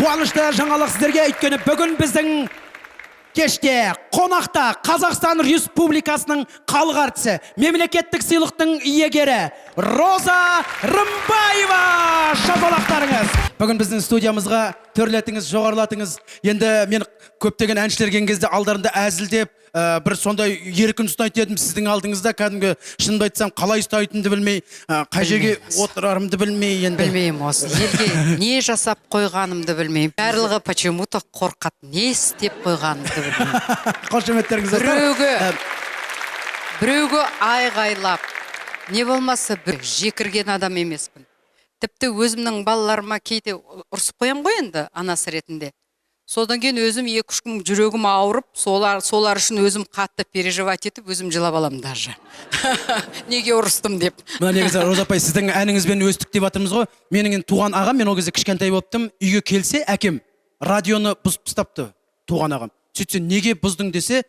Қуанышты жаңалық сіздерге, өйткені бүгін біздің кеште қонақта Қазақстан Республикасының халық әртісі, мемлекеттік сыйлықтың иегері Роза Рымбаева. Шапалақтарыңыз. Бүгін біздің студиямызға төрлетіңіз, жоғарылатыңыз. Енді мен көптеген әншілер келген кезде алдарында әзілдеп, бір сондай еркін ұстайтын едім сіздің алдыңызда. Кәдімгі шынымды айтсам, қалай ұстайтынымды білмей, қай жерге отырарымды білмей енді. Білмеймін осы. Елге не жасап қойғанымды білмеймін. Барлығы почему-то қорқады. Не істеп қойғанымды білмеймін. Қошеметтеріңіз. Біреуге айғайлап, не болмаса бір жекірген адам емеспін. Тіпті өзімнің балаларыма кейде ұрсып қоям ғой енді анасы ретінде. Содан кейін өзім 2-3 күн жүрегім ауырып, солар үшін өзім қатты переживать етіп, өзім жылап аламын даже. Неге ұрыстым деп. Мына негізі Роза апай, сіздің әніңізбен өстік деп жатырмыз ғой. Менің туған ағам, мен ол кезде кішкентай болыптым, үйге келсе, әкем радионы бұзып тастапты, туған ағам. Сөйтсе, неге бұздың десе,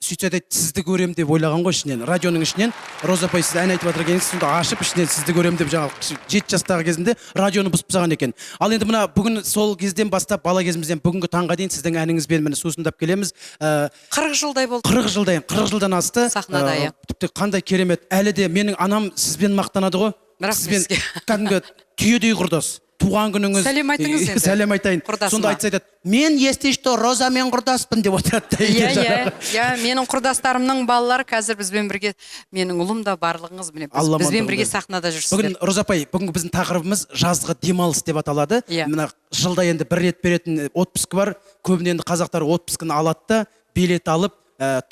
сөйтсе айтады, сізді көрем деп ойлаған ғой ішінен, радионың ішінен. Роза апай, сіз ән айтып жатыр екенсіз, сонда ашып ішінен сізді көрем деп, жаңағы 7 жастағы кезінде радионы бұзып тастаған екен. Ал енді мына бүгін сол кезден бастап, бала кезімізден бүгінгі таңға дейін сіздің әніңізбен міне сусындап келеміз. 40 жылдай болды. 40 жылдан асты. Сахнада. Тіпті қандай керемет. Әлі де менің анам сізбен мақтанады ғой. Сізбен кәдімгі түйедей құрдас. Туған күніңіз. Сәлем айтыңыз енді. Сәлем айтайын. Сонда айтса айтады, мен ести что Розамен құрдаспын деп отырады. Иә, менің құрдастарымның балалары қазір бізбен бірге, менің ұлым да барлығыңыз бізбен бірге сахнада жүрсіздер. Бүгін Роза апай, бүгінгі біздің тақырыбымыз жазғы демалыс деп аталады. Мына жылда енді бір рет беретін отпуск бар. Көбіне енді қазақтар отпускыны алады да, билет алып,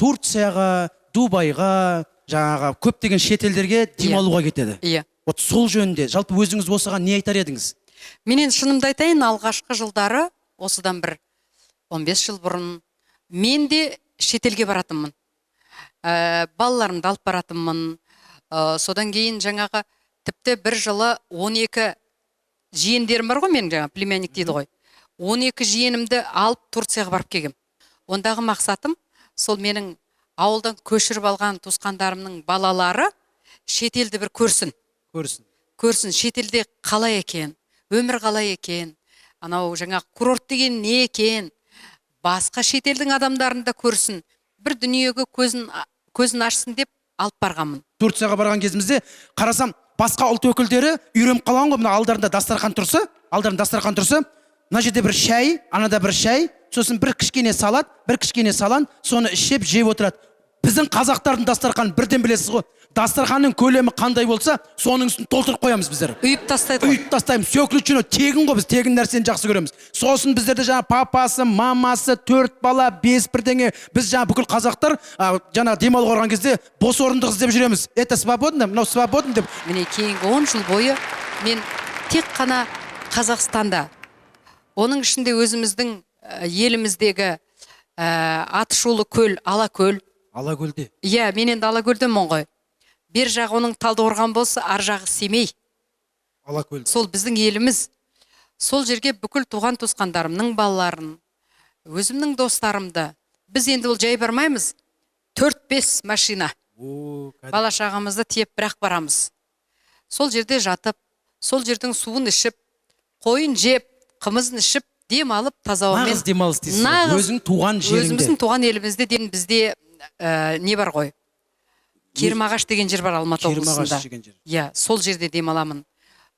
Турцияға, Дубайға, жаңағы көптеген шетелдерге демалуға кетеді. Иә. Вот сол жөнінде, жалпы өзіңіз осыған не айтар едіңіз? Менен шынымды айтайын, алғашқы жылдары, осыдан бір 15 жыл бұрын, мен де шетелге баратынмын. Балаларымды алып баратынмын. Содан кейін жаңағы тіпті бір жылы 12 жиендерім бар ғой, менің жаңа племянник дейді ғой. 12 жиенімді алып Турцияға барып келгем. Ондағы мақсатым, сол менің ауылдан көшіріп алған туысқандарымның балалары шетелді бір көрсін. Көрсін, шетелде қалай екен, өмір қалай екен, анау жаңа курорт деген не екен, басқа шетелдің адамдарын да көрсін, бір дүниеге көзін ашсын деп алып барғанмын. Турцияға барған кезімізде қарасам, басқа ұлт өкілдері үйреніп қалған ғой, мына алдарында дастархан тұрса, мына жерде бір шай, анада бір шай, сосын бір кішкене салат, бір кішкене салан, соны ішеп жеп отырады. Біздің қазақтардың дастарханын бірден білесіз ғой. Дастарханның көлемі қандай болса, соның үстін толтырып қоямыз біздер. Үйіп тастайды ғой. Үйіп тастаймыз. Сөклічіні тегін ғой, біз тегін нәрсені жақсы көреміз. Сосын біздерде жаңа папасы, мамасы, 4 бала, 5 бірдеңе. Біз жаңа бүкіл қазақтар жаңа демалуға барған кезде бос орындық іздеп жүреміз. Это свободно, мынау свободно деп. Міне кейінгі 10 жыл бойы мен тек қана Қазақстанда, оның ішінде өзіміздің еліміздегі Атышулы көл, Алакөл. Алакөлде. Иә, мен енді Алакөлдемін ғой. Бер жағы оның Талдықорған болса, ар жағы Семей. Алакөл. Сол біздің еліміз. Сол жерге бүкіл туған туысқандарымның балаларын, өзімнің достарымды, біз енді ол жай бармаймыз. 4-5 машина. Бала шағамызды тиеп бірақ барамыз. Сол жерде жатып, сол жердің суын ішіп, қойын жеп, қымызын ішіп, дем алып, таза ауамен. Нағыз демалыс дейсіз. Өзің туған жеріңде. Өзіміздің туған елімізде бізде не бар ғой? Кермағаш деген жер бар Алматы облысында. Иә, сол жерде демаламын.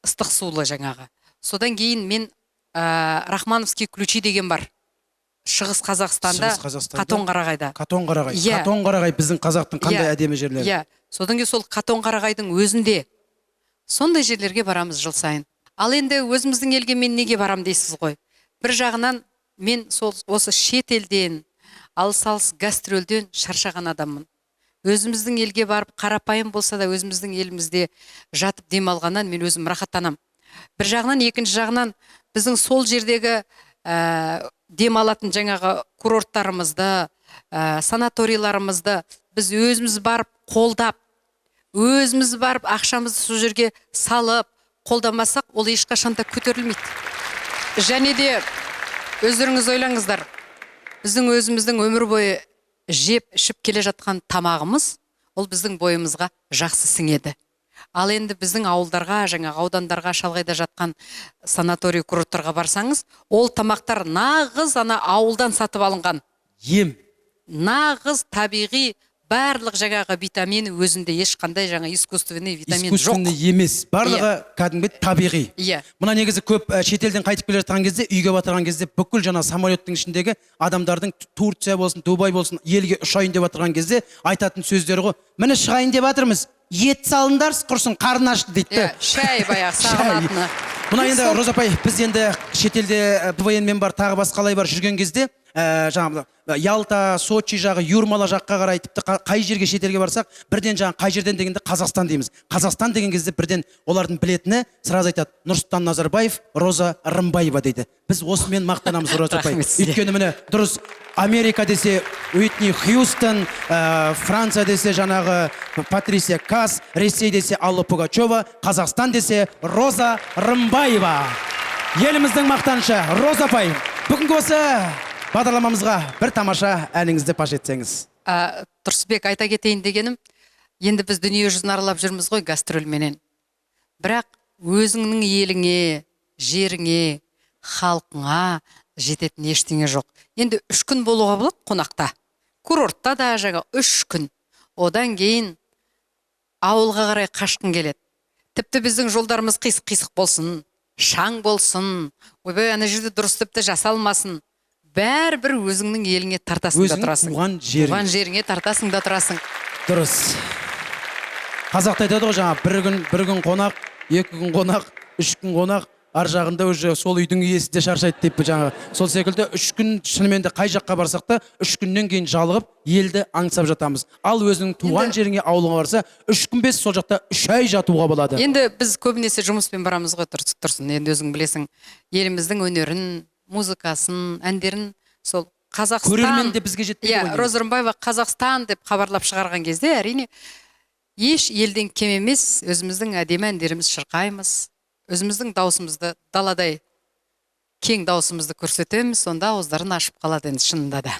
Ыстық сулы жаңағы. Содан кейін мен Рахмановский ключи деген бар. Шығыс Қазақстанда, Қатон-Қарағайда. Қатон-Қарағай. Қатон-Қарағай біздің қазақтың қандай әдемі жерлері. Иә, содан кейін сол Қатон-Қарағайдың өзінде сондай жерлерге барамыз жыл сайын. Ал енді өзіміздің елге мен неге барам дейсіз ғой? Бір жағынан мен осы шет елден, алыс-алыс гастрольден шаршаған адаммын. Өзіміздің елге барып, қарапайым болса да өзіміздің елімізде жатып демалғаннан мен өзім рахаттанам. Бір жағынан, екінші жағынан біздің сол жердегі демалатын жаңағы курорттарымызды, санаторийларымызды біз өзіміз барып қолдап, өзіміз барып ақшамызды сол жерге салып, қолдамасақ, ол ешқашанда көтерілмейді. Және де өздеріңіз ойлаңыздар, біздің өзіміздің өмір бойы жеп, ішіп келе жатқан тамағымыз, ол біздің бойымызға жақсы сіңеді. Ал енді біздің ауылдарға, жаңағы аудандарға, шалғайда жатқан санаторий курорттарға барсаңыз, ол тамақтар нағыз ана ауылдан сатып алынған. Ем. Нағыз табиғи барлық жаңағы витамин өзінде, ешқандай жаңа искусственный витамин жоқ. Искусственный емес, барлығы кәдімгі табиғи. Иә. Мына негізі көп шетелден қайтып келе жатқан кезде, үйге батырған кезде бүкіл жаңа самолеттің ішіндегі адамдардың Турция болсын, Дубай болсын, елге ұшайын деп жатырған кезде айтатын сөздері ғой. Міне шығайын деп жатырмыз. Ет салындар, құрсын, қарын ашты дейді. Шай баяғы сағынатыны. Мына енді Роза апай, біз енді шетелде КВН-мен бар, тағы басқалай бар жүрген кезде, жаңағы Ялта, Сочи жағы, Юрмала жаққа қарай, тіпті қай жерге шетелге барсақ, бірден жаңағы қай жерден дегенде Қазақстан дейміз. Қазақстан деген кезде бірден олардың білетіні сразу айтады: Нұрсұлтан Назарбаев, Роза Рымбаева дейді. Біз осымен мақтанамыз, Роза апай. Өйткені міне дұрыс, Америка десе Уитни Хьюстон, Франция десе жаңағы Патрисия Кас, Ресей десе Алла Пугачева, Қазақстан десе Роза Рымбаева. Еліміздің мақтанышы Роза апай, бүгінгі осы бағдарламамызға бір тамаша әніңізді паш етсеңіз. Тұрсыбек, айта кетейін дегенім, енді біз дүние жүзін аралап жүрміз ғой гастрольменен. Бірақ өзіңнің еліңе, жеріңе, халқыңа жететін ештеңе жоқ. Енді 3 күн болуға болады қонақта. Курортта да жаңа 3 күн. Одан кейін ауылға қарай қашқын келеді. Тіпті біздің жолдарымыз қисық-қисық болсын, шаң болсын, ойбай ана жерде дұрыс тіпті жасалмасын. Бәрібір өзіңнің еліңе тартасың да тұрасың. Туған жеріңе тартасың да тұрасың. Дұрыс. Қазақта айтады ғой жаңа, бір күн қонақ, 2 күн қонақ, 3 күн қонақ, ар жағында уже сол үйдің иесі де шаршайды деп жаңа. Сол секілді 3 күн шынымен де қай жаққа барсақ та 3 күннен кейін жалығып, елді аңсап жатамыз. Ал өзің туған жеріңе, ауылыңа барса 3 күн бес сол жақта 3 ай жатуға болады. Енді біз көбінесе жұмыспен барамыз ғой, тұрсын. Енді өзің білесің, еліміздің өнерін, музыкасын, әндерін сол Қазақстан. Көрермен де бізге жетпейді ғой. Роза Рымбаева Қазақстан деп хабарлап шығарған кезде, әрине еш елден кем емес, өзіміздің әдемі әндеріміз шырқаймыз. Өзіміздің даусымызды, даладай кең даусымызды көрсетеміз, сонда ауыздарын ашып қалады енді шынында да.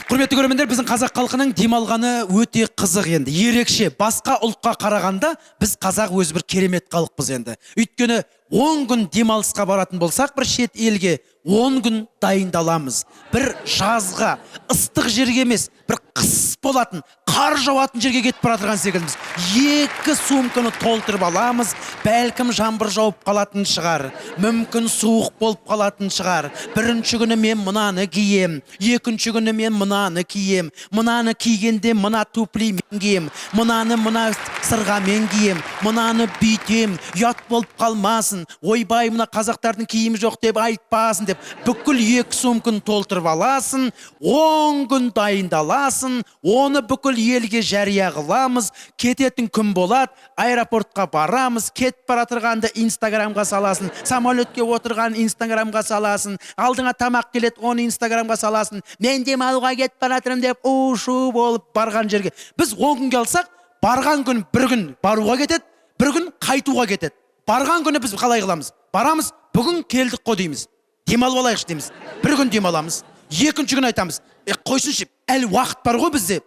Құрметті көрермендер, біздің қазақ халқының демалғаны өте қызық енді. Ерекше, басқа ұлтқа қарағанда біз қазақ өзі бір керемет халықпыз енді. Өйткені 10 күн демалысқа баратын болсақ, бір шет елге 10 күн дайындаламыз. Бір жазға, ыстық жерге емес, бір қыс болатын, қар жауатын жерге кетіп баратырған секілдіміз. 2 сумканы толтырып аламыз, бәлкім жаңбыр жауып қалатын шығар, мүмкін суық болып қалатын шығар. Бірінші күні мен мынаны кием, екінші күні мен мынаны кием, мынаны кигенде мына туфли мен кием, мынаны мына сырға мен кием, мынаны бүйтем, ұят болып қалмасын, ойбай мына қазақтардың киімі жоқ деп айтпасын деп, бүкіл 2 сумканы толтырып аласын, 10 күн дайындаласын, оны бүкіл елге жария қыламыз, кететін күн болады, аэропортқа барамыз, кетіп баратырғанды инстаграмға саласын, самолетке отырған инстаграмға саласын, алдыңа тамақ келет, оны инстаграмға саласын, мен демалуға кетіп баратырым деп у-шу болып барған жерге. Біз 10 күнге алсақ, барған күн 1 күн баруға кетеді, 1 күн қайтуға кетеді. Барған күні біз қалай қыламыз? Барамыз, бүгін келдік қой дейміз, демалып алайықшы дейміз, 1 күн демаламыз, 2-ші күн айтамыз, қойсыншы, әлі уақыт бар ғой бізде,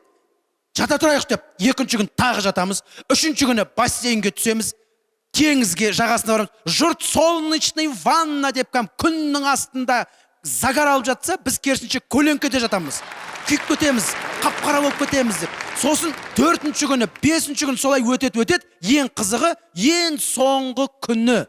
жата тұрайық деп, 2-ші күн тағы жатамыз, 3-ші күні бассейнге түсеміз, теңізге жағасына барамыз, жұрт солнечный ванна деп күннің астында загар алып жатса, біз керісінше көлеңкеде жатамыз, күйіп кетеміз, қап-қара болып кетеміз деп. Сосын 4-ші күні, 5-ші күн солай өтеді, ең қызығы, ең соңғы күні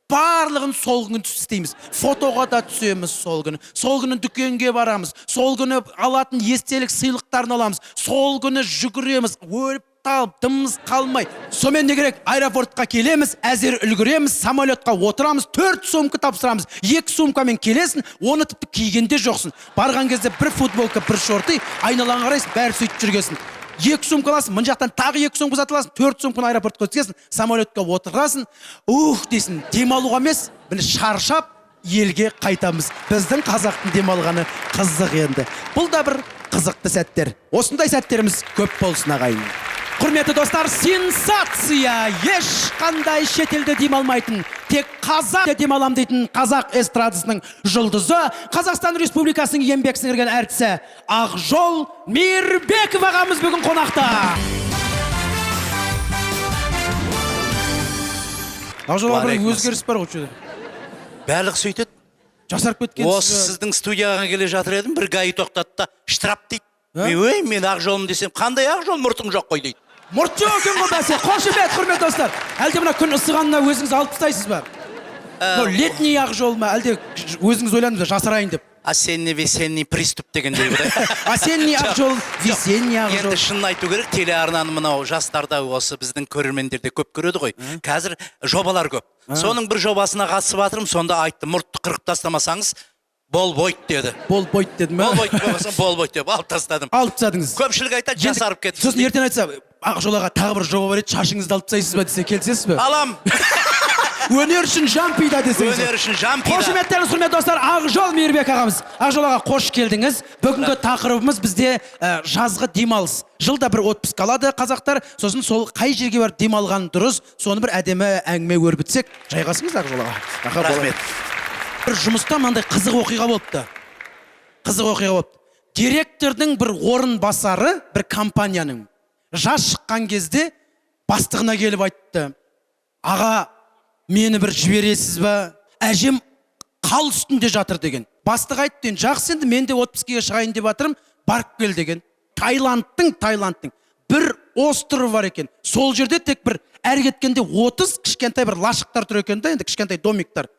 барлығын сол күні істейміз. Фотоға да түсеміз сол күні дүкенге барамыз, сол күні алатын естелік сыйлықтарын аламыз, сол күні жүгіреміз, өліп талып, дымымыз қалмай. Сомен не керек? Аэропортқа келеміз, әзер үлгіреміз, самолетқа отырамыз, 4 сумка тапсырамыз, 2 сумкамен келесін, оны тіпті кигенде жоқсың. Барған кезде бір футболка, бір шорты, айналаң қарайсың, бәрі сөйтіп жүргесін. 2 сумка аласың, мын жақтан тағы 2 сумка сатыласың, 4 сумканы аэропортқа өткесін, самолетқа отырасың, дейсің, демалуға емес, міне шаршап, елге қайтамыз. Біздің қазақтың демалғаны қызық енді. Бұл да бір қызықты сәттер. Осындай сәттеріміз көп болсын ағайын. Құрметті достар, сенсация! Ешқандай шетелде демалмайтын, тек қазақ демалам дейтін қазақ эстрадасының жұлдызы, Қазақстан Республикасының еңбек сіңірген әртісі Ақжол Мейірбеков ағамыз бүгін қонақта. Ақжол бір өзгеріс бар ғой жерде. Барлық сөйтеді. Жасарып кеткен. Осы сіздің студияға келе жатыр едім, бір гаи тоқтатты да, штраф дейді. Мен Ақжолмын десем, қандай Ақжол, мұртың жоқ қой дейді. Мұрт жоқ екен ғой бәсе. Қошемет, құрметті достар. Әлде мына күн ысығанына өзіңіз алып тастайсыз ба? Летний Ақжол ма, әлде өзіңіз ойландыңыз ба, жасырайын деп? Осенний-весенний приступ дегендей бұдай. Осенний Ақжол, весенний Ақжол. Енді шынын айту керек, телеарнаны мынау жастарда осы біздің көрермендерде көп көреді ғой. Қазір жобалар көп. Соның бір жобасына қатысып жатырмын, сонда айтты, мұртты қырып тастамасаңыз, бол бойт деді. Бол бойт деді ме? Бол бойт болмаса, бол бойт деп алып тастадым. Алып тастадыңыз. Көпшілік айтады, жасарып кетті. Сосын ертең айтса, Ақжол аға тағы бір жоба бар еді, шашыңызды алып тастайсыз ба десе, келісесіз бе? Алам. Өнер үшін жан пида десеңіз. Өнер үшін жан пида. Қошеметтеріңіз, құрметті достар, Ақжол Мейірбек ағамыз. Ақжол аға қош келдіңіз. Бүгінгі тақырыбымыз бізде жазғы демалыс. Жылда бір отпуск алады қазақтар. Сосын сол қай жерге барып демалған дұрыс, соны бір әдемі әңгіме өрбітсек. Жайғасыңыз Ақжол аға. Рахмет. Бір жұмыста мынандай қызық оқиға болыпты. Қызық оқиға болыпты. Директордың бір орынбасары, бір компанияның жас шыққан кезде бастығына келіп айтты: аға, мені бір жібересіз ба? Әжем қал үстінде жатыр деген. Бастық айтты: жақсы, енді мен де отпускіге шығайын деп жатырмын, барып кел деген. Таиландтың бір остров бар екен. Сол жерде тек бір әр кеткенде 30 кішкентай бір лашықтар тұр екен да, енді кішкентай домиктар.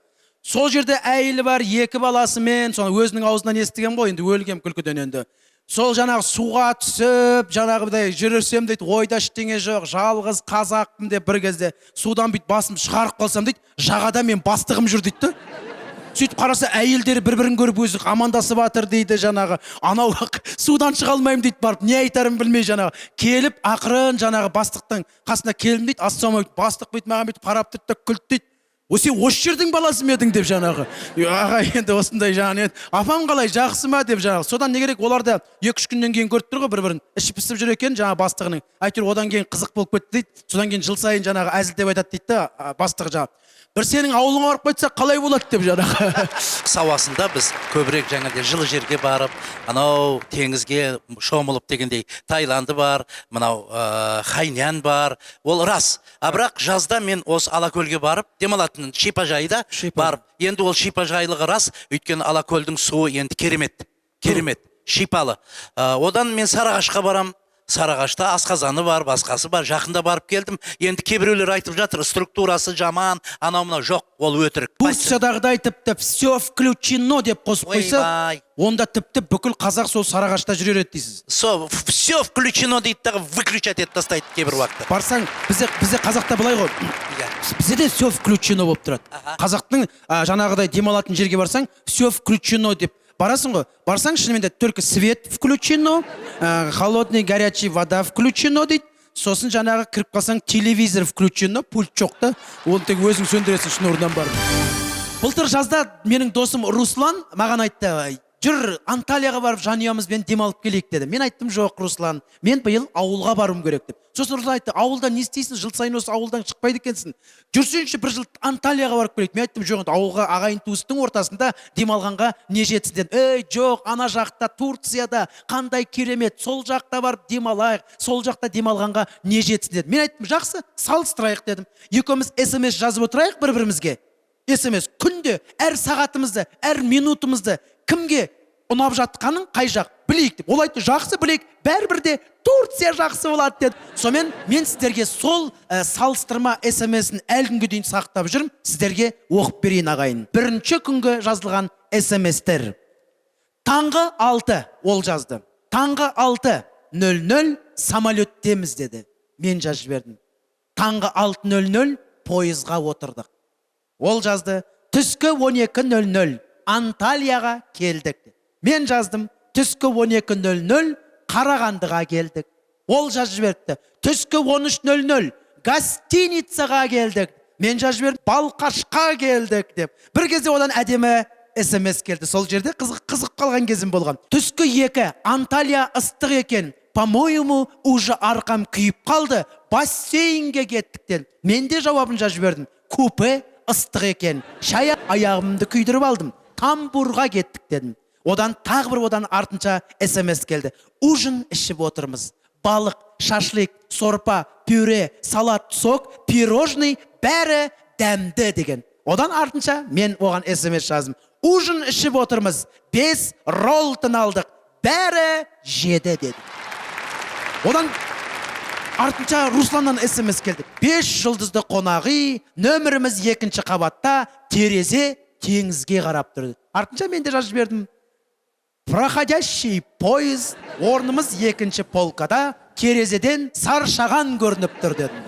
Сол жерде әйелі бар, 2 баласымен, соны өзінің аузынан естіген ғой, енді өлгем күлкіден енді. Сол жаңағы суға түсіп, жаңағыдай жүрсем дейді, ойда ештеңе жоқ, жалғыз қазақпын деп бір кезде судан бүйт басым шығарып қалсам дейді, жағада мен бастығым жүр дейді. Сөйтіп қараса, әйелдері бір-бірін көріп өзі амандасып жатыр дейді, жаңағы анау судан шыға алмаймын дейді, барып не айтарым білмей жаңағы келіп ақырын жаңағы бастықтың қасына келдім дейді, ассалаумағалейкум, бастық бүйтіп маған бүйтіп қарап тұрды да күлді дейді. Сен осы жердің баласы ма едің деп жаңағы. Аға, енді осындай жаңағы, апам қалай, жақсы ма деп жаңағы. Содан не керек, оларды 2-3 күннен кейін көріп тұр ғой, бір-бірін іші пісіп жүр екен жаңағы бастығының. Әйтеуір одан кейін қызық болып кетті дейді. Содан кейін жыл сайын жаңағы әзілдеп айтады дейді бастығы жаңағы. Бір сенің ауылыңа барып қайтсақ қалай болады деп жаңағы. Қыс ауасында біз көбірек жаңағыдай жылы жерге барып, анау теңізге шомылып дегендей, Таиланды бар, мынау Хайнян бар. Ол рас. Бірақ жазда мен осы Алакөлге барып, демалатын шипажайда барып. Енді ол шипажайлығы рас, өйткені Алакөлдің суы енді керемет. Шипалы. Одан мен Сарыағашқа барам. Сарыағашта асқазаны бар, басқасы бар, жақында барып келдім. Енді кейбіреулер айтып жатыр, структурасы жаман, анау мынау. Жоқ, ол өтірік. Турциядағыдай тіпті все включено деп қосып қойса, онда тіпті бүкіл қазақ сол Сарыағашта жүрер еді дейсіз. Все включено дейді дағы, выключать етіп тастайды кейбір уақытта. Барсаң, бізде қазақта былай ғой. Бізде де все включено болып тұрады. Қазақтың жаңағыдай демалатын жерге барсаң, все включено деп барасың ғой. Барсаң, шынымен де только свет включено, холодный горячий вода включено дейді. Сосын жаңағы кіріп қалсаң, телевизор включено, пульт жоқ та, оны тек өзің сөндіресің шнурдан барып. Былтыр жазда менің досым Руслан маған айтты: жүр, Анталияға барып жанұямызбен демалып келейік деді. Мен айттым: жоқ, Руслан, мен биыл ауылға баруым керек деп. Сосын Руслан айтты: ауылда не істейсің, жыл сайын осы ауылдан шықпайды екенсің, жүрсеңші бір жыл Анталияға барып келейік. Мен айттым: жоқ, ауылға ағайын туыстың ортасында демалғанға не жетсін дедім. Ей, жоқ, ана жақта Турцияда қандай керемет, сол жақта барып демалайық, сол жақта демалғанға не жетсін дедім. Мен айттым: жақсы, салыстырайық дедім. Екеуміз SMS жазып отырайық бір-бірімізге. SMS күнде, әр сағатымызды, әр минутымызды кімге ұнап жатқанын қай жақ білейік деп. Ол айтты: жақсы, білейік, бәрібір де Турция жақсы болады деді. Сонымен мен сіздерге сол салыстырма SMS-ін әлі күнге дейін сақтап жүрмін, сіздерге оқып берейін ағайын. Бірінші күнгі жазылған SMS-тер. Таңғы 6 ол жазды. Таңғы 6:00 самолеттеміз деді. Мен жазып жібердім. Таңғы 6:00 пойызға отырдық. Ол жазды: түскі 12:00 Анталияға келдік. Мен жаздым: түскі 12:00 Қарағандыға келдік. Ол жазып жіберді: түскі 13:00 гостиницаға келдік. Мен жазып жібердім: Балқашқа келдік деп. Бір кезде одан әдемі SMS келді. Сол жерде қызық қалған кезім болған. Түскі 2 Анталия ыстық екен. По-моему, уже арқам күйіп қалды. Бассейнге кеттік дедім. Мен де жауабын жазып жібердім: купе ыстық екен. Шай аяғымды күйдіріп алдым. Тамбурға кеттік дедім. Одан тағы бір одан артынша SMS келді: ужин ішіп отырмыз. Балық, шашлик, сорпа, пюре, салат, сок, пирожный, бәрі дәмді деген. Одан артынша мен оған SMS жаздым. Ужин ішіп отырмыз, 5 роллтон алдық, бәрі жеді деді. Одан артынша Русланнан SMS келді. 5 жұлдызды қонағы, нөміріміз 2-ші қабатта, терезе теңізге қарап тұрды. Артынша мен де жазып бердім. Проходящий поезд, орнымыз 2-ші полкада, терезеден саршаған көрініп тұр дедім.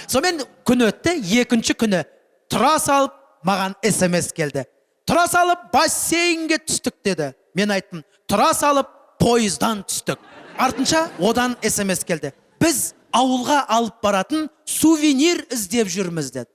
Сонымен күн өтті, 2-ші күні тұра салып, маған SMS келді. Тұра салып, бассейнге түстік деді. Мен айттым, тұра салып, поездан түстік. Артынша одан SMS келді. Біз ауылға алып баратын сувенир іздеп жүрміз деді.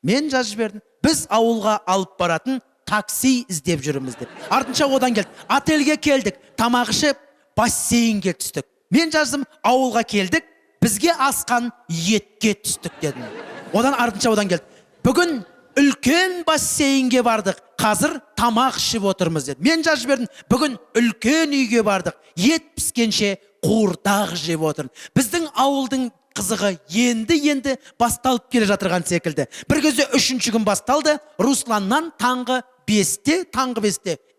Мен жазып бердім. Біз ауылға алып баратын такси іздеп жүрміз деп. Артынша одан келді. Отельге келдік, тамақ ішіп, бассейнге түстік. Мен жаздым, ауылға келдік, бізге асқан етке түстік дедім. Одан артынша одан келді. Бүгін үлкен бассейнге бардық, қазір тамақ ішіп отырмыз деді. Мен жазып бердім, бүгін үлкен үйге бардық, ет піскенше қуырдақ жеп отырмыз. Біздің ауылдың қызығы енді басталып келе жатырған секілді. Бір кезде 3-ші күн басталды, Русланнан таңғы 5-те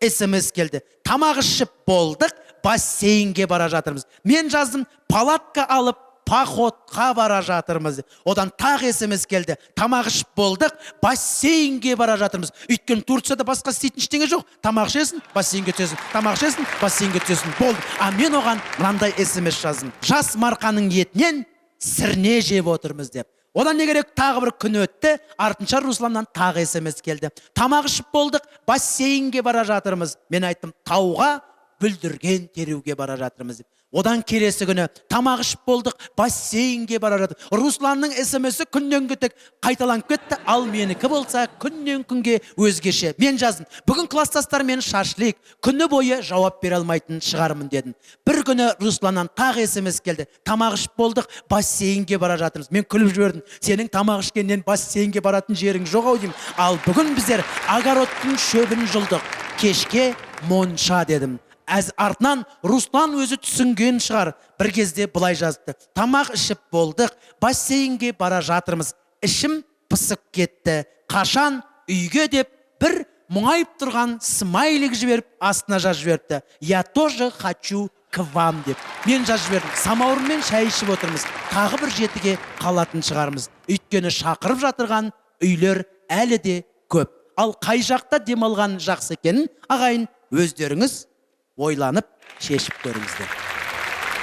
SMS келді. Тамақ ішіп болдық, бассейнге бара жатырмыз. Мен жаздым, палатка алып, походқа бара жатырмыз. Одан тағы SMS келді. Тамақ ішіп болдық, бассейнге бара жатырмыз. Өйткені Турцияда басқа істейтін ештеңе жоқ. Тамақ ішесің, бассейнге түсесің. Тамақ ішесің, бассейнге түсесің. Болды. А мен оған мынандай SMS жаздым. Жас марқаның етінен сірне жеп отырмыз деп. Одан не керек, тағы бір күн өтті, артынша Русланнан тағы SMS келді. Тамақ ішіп болдық, бассейнге бара жатырмыз. Мен айттым, тауға бүлдірген теруге бара жатырмыз деп. Одан келесі күні тамақ ішіп болдық, бассейнге бара жатыр. Русланның SMS-і күннен күтік қайталанып кетті, ал менікі болса күннен күнге өзгеше. Мен жаздым, бүгін класстастар мен шашлик, күні бойы жауап бере алмайтын шығармын дедім. Бір күні Русланнан тағы SMS келді. Тамақ ішіп болдық, бассейнге бара жатырмыз. Мен күліп жібердім. Сенің тамақ ішкеннен бассейнге баратын жерің жоқ ау деймін. Ал бүгін біздер огородтың шөбін жұлдық, кешке монша дедім. Артынан Руслан өзі түсінген шығар. Бір кезде былай жазды. Тамақ ішіп болдық, бассейнге бара жатырмыз. Ішім пысып кетті. Қашан үйге деп бір мұңайып тұрған смайлик жіберіп, астына жазып жіберіпті. Я тоже хочу к вам деп. Мен жазып жібердім. Самаурынмен шай ішіп отырмыз. Тағы бір 7-ге қалатын шығармыз. Өйткені шақырып жатырған үйлер әлі де көп. Ал қай жақта демалған жақсы екенін ағайын өздеріңіз ойланып шешіп көріңіздер.